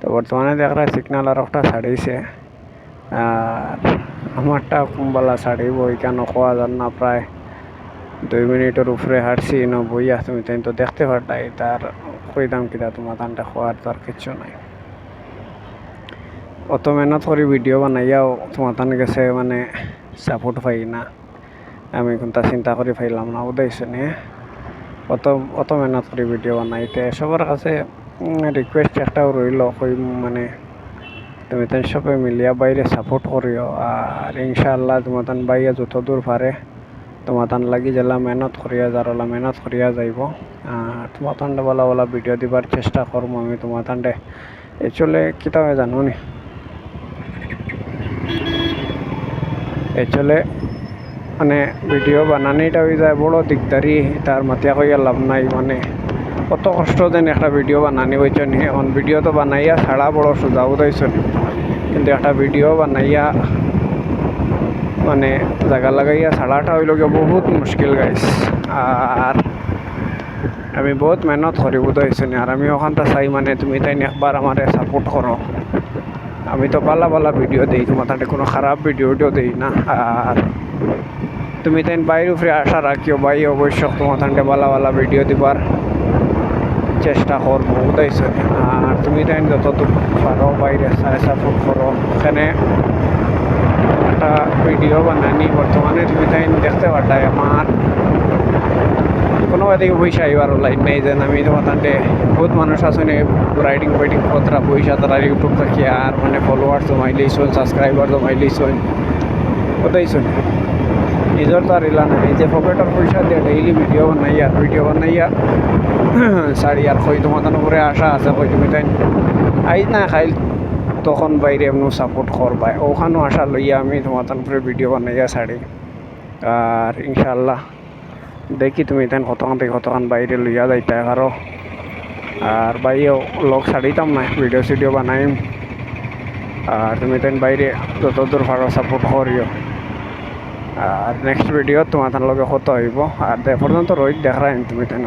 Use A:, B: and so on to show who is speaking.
A: তো বর্তমানে দেখা সিগনাল আর একটা ছাড়িয়েছে আর আমারটা কুম্বালা ছাড়িব ওইখানে খাওয়া যান না প্রায় 2 মিনিটের উপরে হাঁটছি ন বইয়া তুমি তাই তো দেখতে পারতাই তার কইতাম কিনা তোমার তানটা খাওয়ার তার কিচ্ছু নাই অত মেহনত করে ভিডিও বানাইয়াও তোমার তান গেছে মানে সাপোর্ট পাই না আমি কোনটা চিন্তা করে পাইলাম না উদাইছে নিয়ে অত অত মেহনত করে ভিডিও বানাইতে সবার কাছে রিকোয়েস্ট একটাও রইল কই মানে তুমি তাই সবাই মিলিয়া বাইরে সাপোর্ট করিও আর ইনশাআল্লাহ তোমার তান বাইরে যত দূর পারে তোমার তান লাগি জেলা মেহনত করিয়া যারলা মেহনত করিয়া যাইব আর তোমার তান্ডে বলা বলা ভিডিও দিবার চেষ্টা করবো আমি তোমার তান্ডে চলে কিতাবে জানো নি চলে মানে ভিডিও বানানিটা হয়ে যায় বড় দিকদারি তার মাতিয়া কইয়া লাভ নাই মানে কত কষ্ট দেন একটা ভিডিও বানানি হয়েছে নি এখন ভিডিও তো বানাইয়া ছাড়া বড় সোজা উদাইছে কিন্তু একটা ভিডিও বানাইয়া মানে জায়গা লাগাইয়া ছাড়াটা হইল গিয়ে বহুত মুশকিল গাইস আর আমি বহুত মেহনত করি বুঝাইছি আর আমি ওখানটা চাই মানে তুমি তাই একবার আমার সাপোর্ট করো আমি তো পালা পালা ভিডিও দিই তোমার তাতে কোনো খারাপ ভিডিও দিই না আর তুমি তাই বাইরে উপরে আশা রাখিও বাই অবশ্য তোমার তাতে পালা পালা ভিডিও দিবার চেষ্টা করবো বুঝাইছি আর তুমি তাই যতটুকু পারো বাইরে সাপোর্ট করো এখানে একটা ভিডিও বানানি বর্তমানে তুমি তাই দেখতে পারতাই আমার কোনো দিকে পয়সা এবার লাইন নেই যেন আমি তোমার তান্ডে বহুত মানুষ আছে রাইডিং কতটা পয়সা তারা ইউটিউব থাকি আর মানে ফলোয়ার জমাইলেইছন সাবস্ক্রাইবার জমাইলেইছন ওটাইছন নিজের তো আর এলা না এই যে পকেটের পয়সা দিয়ে ডেইলি ভিডিও বানাইয়া শাড়ি আর কই তোমার তার উপরে আশা আছে কই তুমি তাই আইজ না খাইল তখন বাইরে এমন সাপোর্ট করবাই ওখানেও আশা লইয়া আমি তোমার তার উপরে ভিডিও বানাইয়া ছাড়ি আর ইনশাআল্লাহ দেখি তুমি তেন কতক্ষণ বাইরে লইয়া যাইতে কারো আর বাইরেও লগ ছাড়িতাম না ভিডিও সিডিও বানাইম আর তুমি তেন বাইরে যত দূর ভালো সাপোর্ট করিও আর নেক্সট ভিডিও তোমার তার লগে কত হইব আর পর্যন্ত রোহিত দেখাই তুমি তেন